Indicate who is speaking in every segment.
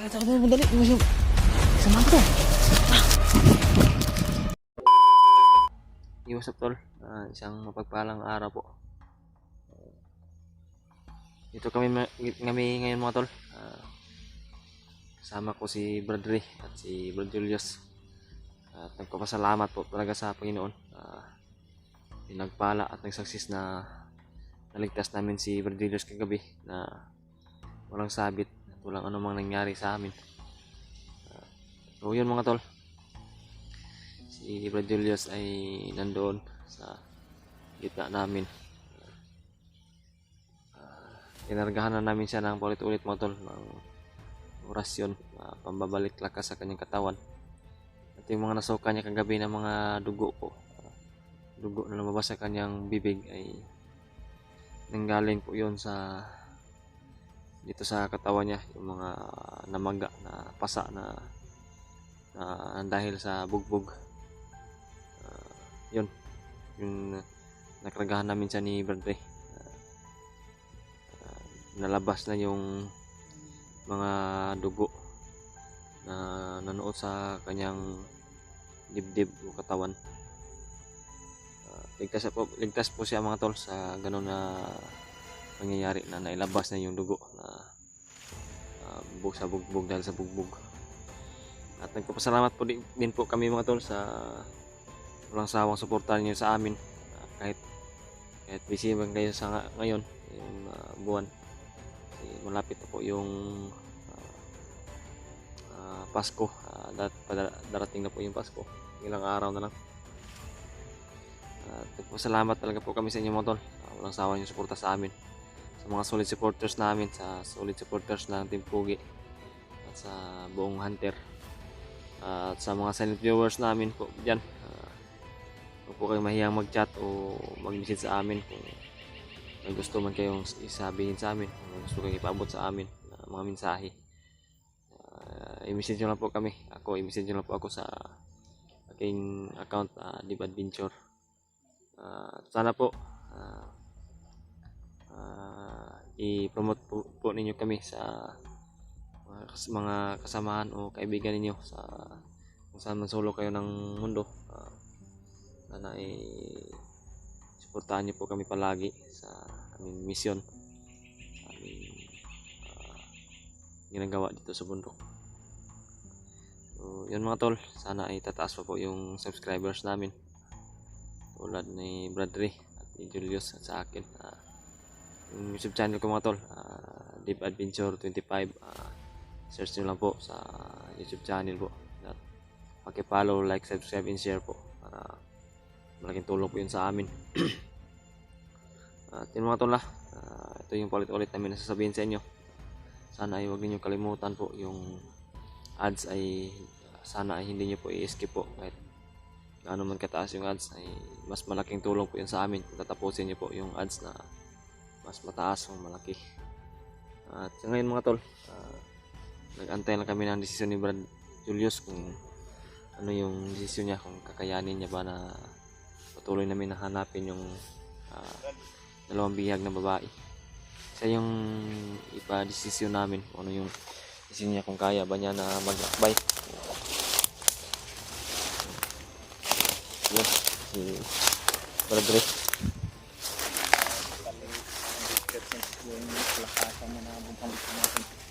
Speaker 1: Tara, madali. Sama ko to. What's up, tol? Isang mapagpalang araw po. Dito kami ngayon mga tol. Kasama ko si Brad Ray at si Brad Julius. At nagpapasalamat po talaga sa Panginoon. Pinagpala at nagsaksis na naligtas namin si Brad Julius kagabi na walang sabit at walang anumang nangyari sa amin. So yun mga tol. Si Brad Julius ay nandoon sa gitna namin. Kinargahan na namin siya ng paulit-ulit mga tol ng orasyon, pambabalik lakas sa kanyang katawan. At yung mga nasuka niya kagabi ng mga dugo po, dugo na lumabas sa kanyang bibig ay nanggaling po yun sa dito sa katawan niya, yung mga namaga na pasa na dahil sa bugbog. Yun yung nakaragahan namin siya ni Brad Ray. Nalabas na yung mga dugo na nanood sa kanyang dibdib o katawan. Ligtas po siya mga tol sa ganun na pangyayari na nailabas na yung dugo na bug sa bugbog dahil sa bugbog. At nagpapasalamat po din po kami mga tol sa walang sawang suportahan niyo sa amin, kahit busy man kayo sa ngayon yung buwan. Malapit na po yung Pasko, darating na po yung Pasko, ilang araw na lang. Salamat talaga po kami sa inyo mga tol. Walang sawa yung suporta sa amin, sa mga solid supporters namin, sa solid supporters ng Team Pugi at sa buong Hunter, at sa mga silent viewers namin po dyan. Huwag po kayong mahiyang mag-chat o mag-message sa amin kung may gusto man kayong isabihin sa amin, kung gusto kayong ipaabot sa amin mga mensahe. I-message nyo lang po kami. I-message nyo lang po ako sa aking account, Deep Adventure. Sana po i-promote po ninyo kami sa mga kasamahan o kaibigan ninyo sa kung saan man solo kayo ng mundo. Sana suportahan niyo po kami palagi sa aming misyon, aming ginagawa dito sa bundok. So yun mga tol, sana ay tataas pa po yung subscribers namin tulad ni Brad Ray at ni Julius at sa akin. Yung YouTube channel ko mga tol, Deep Adventure 25. Search nyo lang po sa YouTube channel po at paki-follow, like, subscribe and share po para malaking tulong po yun sa amin. At yun mga tol, ito yung paulit-ulit namin nasasabihin sa inyo. Sana ay huwag ninyong kalimutan po yung ads, ay sana ay hindi nyo po i-skip po. Kahit gaano man kataas yung ads, ay mas malaking tulong po yun sa amin kung tatapusin nyo po yung ads na mas mataas o malaki. At ngayon mga tol, nag-antay lang kami ng desisyon ni Brad Julius kung ano yung desisyon niya, kung kakayanin niya ba na patuloy namin hanapin yung dalawang bihag na babae. Isa yung ipa-desisyon namin kung ano yung desisyon niya, kung kaya ba niya na maglakbay. Yes, si Brad Ray.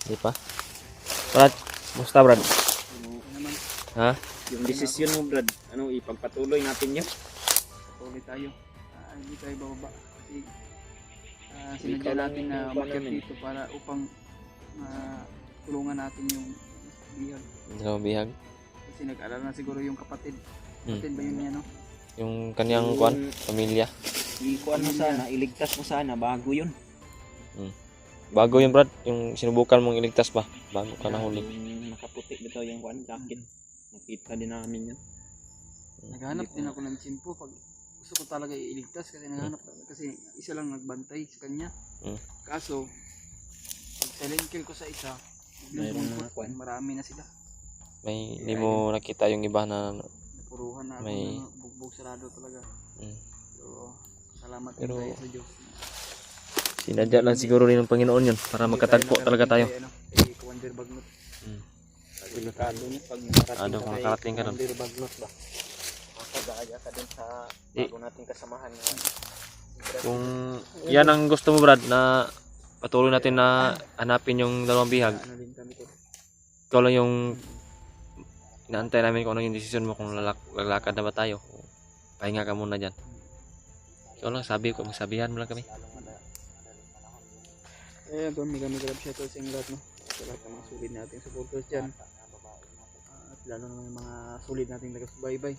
Speaker 1: Di pa? Brad, musta Brad? Ha?
Speaker 2: Yung desisyon mo Brad, ipagpatuloy natin yun.
Speaker 3: Patuloy tayo. Hindi tayo bababa. Kasi sinadya natin na umakyat dito para upang tulungan natin yung bihag.
Speaker 1: Dalawang bihag?
Speaker 3: Kasi nag-alala na siguro yung kapatid. Kapatid ba yun niya, no?
Speaker 1: Yung kanyang pamilya.
Speaker 2: Ikuan mo sana, iligtas mo sana, bago yun.
Speaker 1: Bago yun Brad, yung sinubukan mong iligtas ba? Bago ka nahuli.
Speaker 2: Yung nakaputi bitaw yung jacket. Nakita din namin yun.
Speaker 3: Naghanap din ako ng tsimpo pag gusto ko talaga iligtas, kasi naghanap kasi isa lang nagbantay sa kanya. Kaso pag silent kill ko sa isa, marami na sila.
Speaker 1: May hindi mo nakita yung iba na
Speaker 3: napuruhan na ako
Speaker 1: may
Speaker 3: na bugbog sarado talaga. So salamat
Speaker 1: pero
Speaker 3: tayo sa Diyos.
Speaker 1: sinadya lang siguro rin ng Panginoon yun para magkatagpo talaga tayo.
Speaker 3: Commander Bagnot.
Speaker 2: Delikado niya pag
Speaker 1: Kung nakarating ka doon.
Speaker 2: Hindi baglot ba? Makagaya ka din sa bago nating kasamahan na
Speaker 1: Kung yan ang gusto mo Brad, na patuloy natin na hanapin yung dalawang bihag,
Speaker 3: Ano din kami to.
Speaker 1: ikaw lang yung inaantay namin kung ano yung desisyon mo, kung lalakad na ba tayo. Pahinga ka muna dyan. Ikaw lang, magsabihan mo lang kami.
Speaker 3: Kami grab shoutout sa inyo lahat, no? Sa lahat ng mga sulit nating supporters dyan. At lalo na yung mga sulit nating taga-subaybay.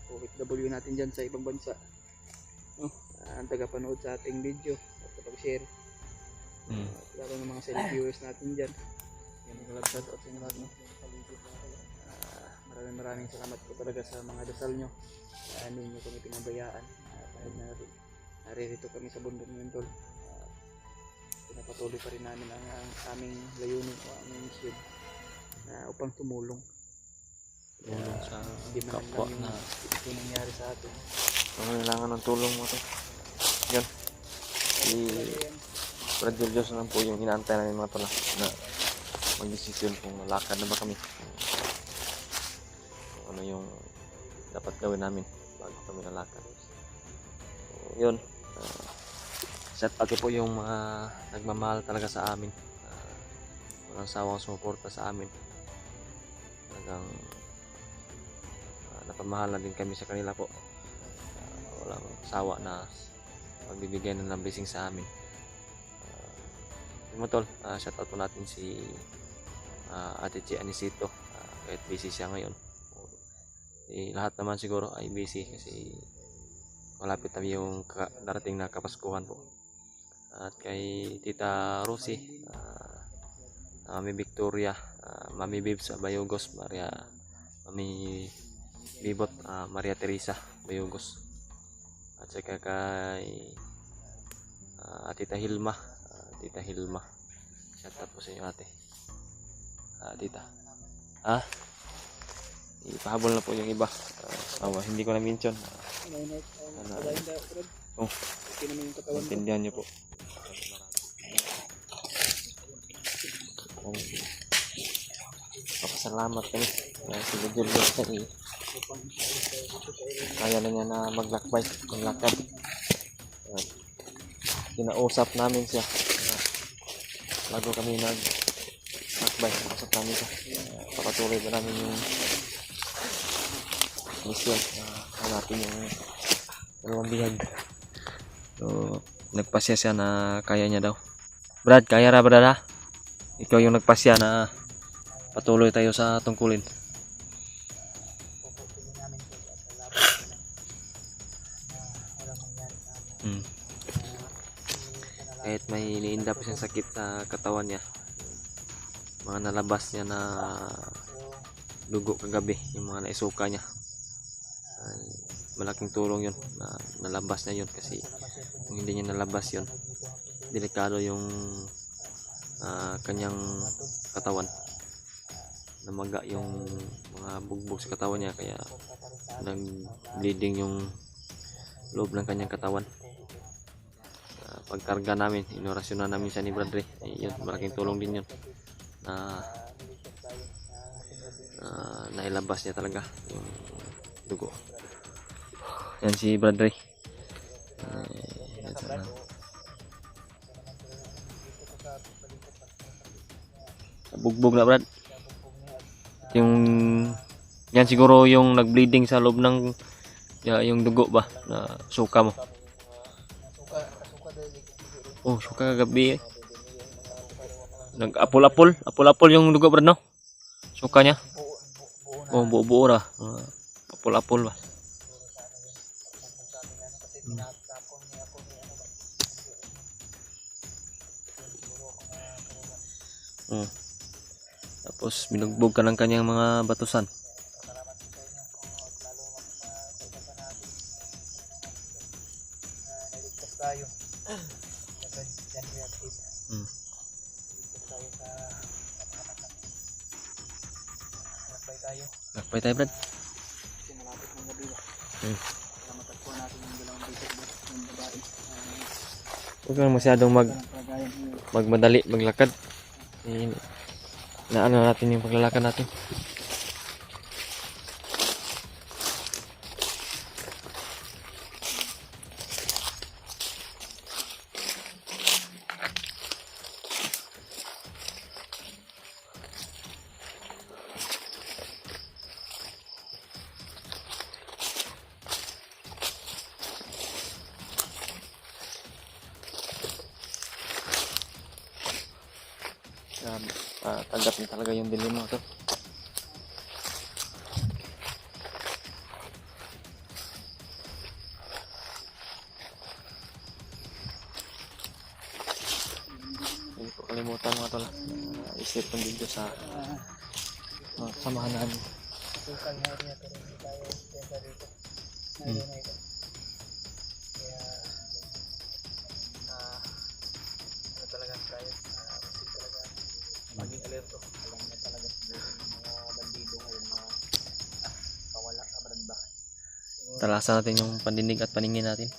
Speaker 3: OFW natin dyan sa ibang bansa. No? Ang taga-panood sa ating video at kapag-share. At lalo na mga silent viewers natin dyan. Yan ang grab shoutout sa inyo lahat, no? Maraming salamat po talaga sa mga dasal nyo. Hindi nyo kami pinabayaan. Kahit naririto kami sa bundok ng Tol. Pinapatuloy pa rin namin ang aming layunin o aming mission na upang tumulong.
Speaker 1: Sa
Speaker 3: Hindi man
Speaker 1: kapwa
Speaker 3: lang
Speaker 1: na
Speaker 3: yung nangyari sa atin.
Speaker 1: kailangan ng tulong mo to. Yan. Si Brad Julius lang po yung inaantay namin mga tol na magdesisyon kung lalakad na ba kami. Kung ano yung dapat gawin namin bago kami lalakad. So, yun. Shout out po yung mga nagmamahal talaga sa amin. Walang sawang sumuporta sa amin. Talagang napamahal na din kami sa kanila po. Walang sawa na magbibigay ng blessing sa amin. Yung tol, shout out po natin si Ate Chi Anisito. Kahit busy siya ngayon. Lahat naman siguro ay busy kasi malapit na yung darating na Kapaskuhan po. At kay Tita Rosie, Mami Victoria, Mami Bibs Bayugos, Mami Bibot, Maria Teresa Bayugos. At saka kay Tita Hilma, shout out po sa inyo ate. Tita. Ipahabol na po yung iba. Hindi ko na mention. Intindihan nyo po. Papasalamat kami si Julius na kaya na niya na maglakbay, maglakad. Kinausap namin siya bago kami naglakbay. Kinausap namin siya papatuloy ba namin yung mission na hanapin yung dalawang bihag. So nagpasya siya na kaya niya daw. Brad, kaya ra Brad ha? Ikaw yung nagpasya na patuloy tayo sa tungkulin. Kahit may iniinda pa siyang sakit sa katawan niya, mga nalabas niya na dugo kagabi, yung mga naisuka niya, ay malaking tulong yun na nalabas niya yun. Kasi kung hindi niya nalabas yun, delikado yung kanyang katawan, namaga yung mga bugbog sa katawan niya, kaya nag-bleeding yung loob ng kanyang katawan. Pagkarga namin, inorasyon na namin siya ni Bradley, yun, malaking tulong din yun na nailabas niya talaga yung dugo. Yan si Bradley. Yan sana. Bugbog na Brad. Yung yan siguro yung nag-bleeding sa loob ng yung dugo ba na suka mo. Oh, suka kagabi. Apol-apol yung dugo Brad, no? Suka niya. Oh, buo-buo ra. Apol-apol ba. Tapos binugbog ka ng kanyang mga batusan. Lakbay tayo Brad. Huwag kang masyadong magmadali maglakad. na ano natin yung paglalakad natin. Tanggap niya talaga yung dilim mo to. Hindi ko kalimutan mga tol. Isip ko dito sa samahan namin.
Speaker 2: Sukan nga rin pero hindi tayo benta dito. Ngayon na ito. Kaya, ano talaga tayo, kasi talaga maging alerto. Alam na talaga siguro yung mga bandido ngayon, mga kawala, kabranda.
Speaker 1: Talasan natin yung pandinig at paningin natin.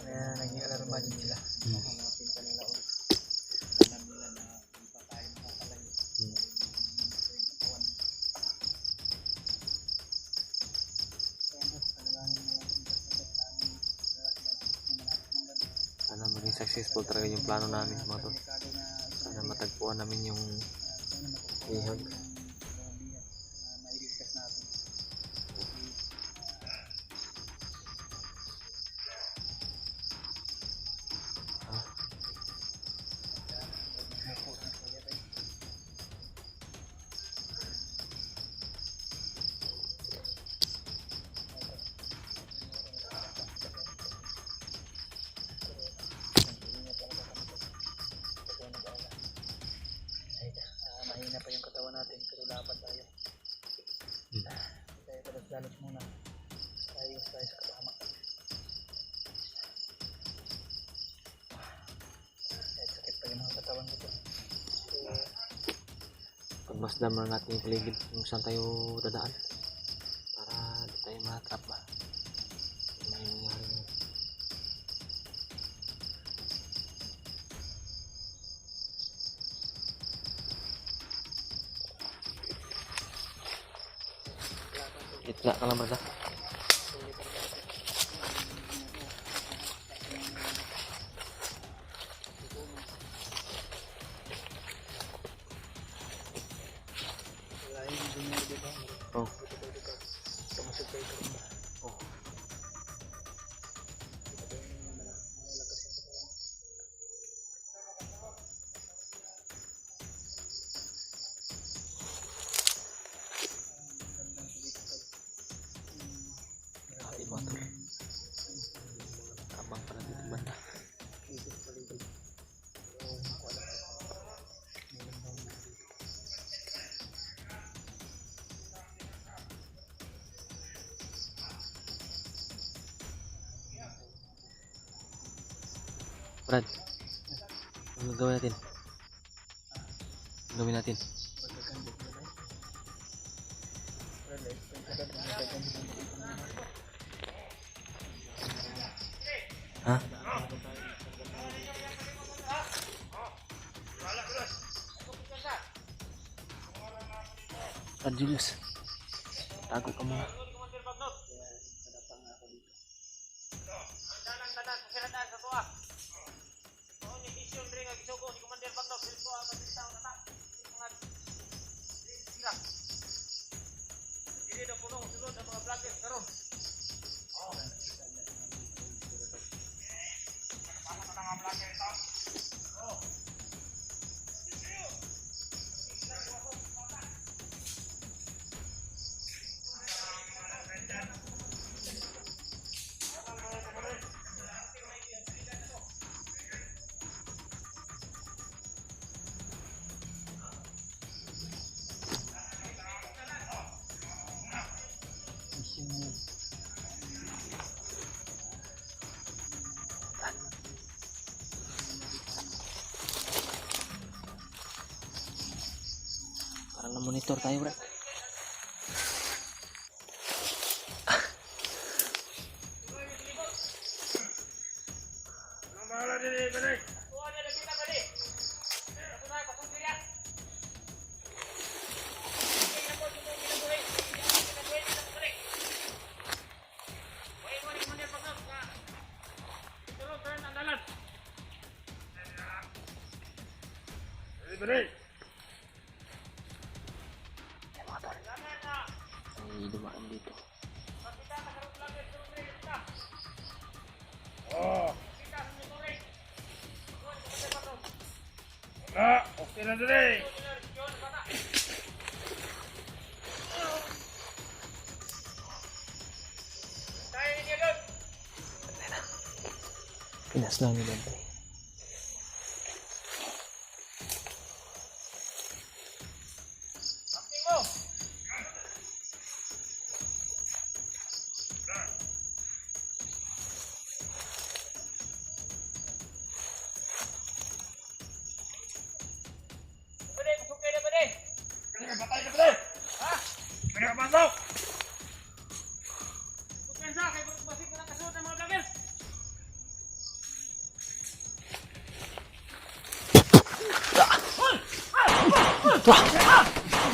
Speaker 2: Kaya naging alarma din sila. Hanapin kanila ulit. Alam nila na hindi pa tayo makakalayo.
Speaker 1: Sana maging successful talaga yung plano namin mga tol. Sana matagpuan namin yung ihag.
Speaker 2: Mahina pa yung katawan natin pero laban tayo. Kaya dalos-dalos muna. Ayos tayo sa kasama. Kahit sakit pa yung mga katawan ko.
Speaker 1: Pagmasdan muna natin yung paligid kung saan tayo dadaan. Para di tayo matrap ba. Ano yung nangyari ngayon. Itla ka lang brada. Oh. Oh. Ay, motor. Abang pala dito banda. Brad, ano gawin natin? Ano gawin natin? Ha? Brad Julius, tago ka muna. Parang na-monitor tayo, Brad.
Speaker 2: Ay, dumaan dito.
Speaker 4: Okay na dali.
Speaker 2: Pinas lang nila ba?
Speaker 4: Batay ka dali. Ha? Kaya pasok. Pukensa kay basik na kasunod ng mga vlogger.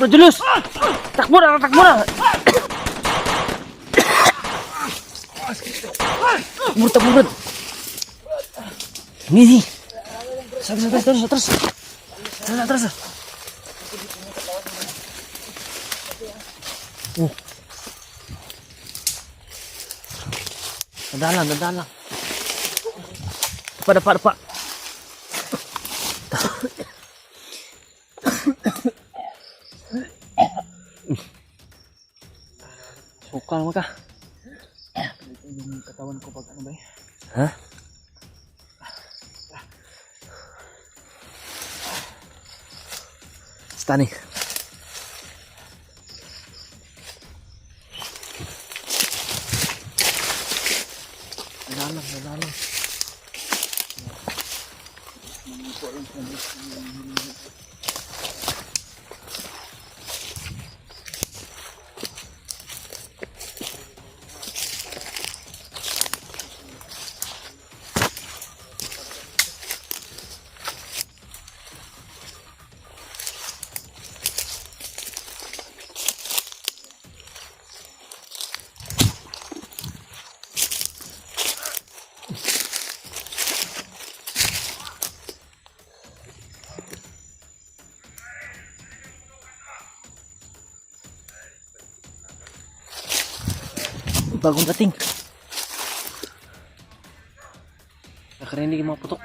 Speaker 2: Bro Julius! Takbo na! Takbo na! Takbo, bro! Easy! Terus! Terus! Dalam. Dapat. Suka naman ka. Ito yung katawan ko pag ano ba eh? Ha? Stani. Dalam. Bagong dating. Nakarinig yung mga putok.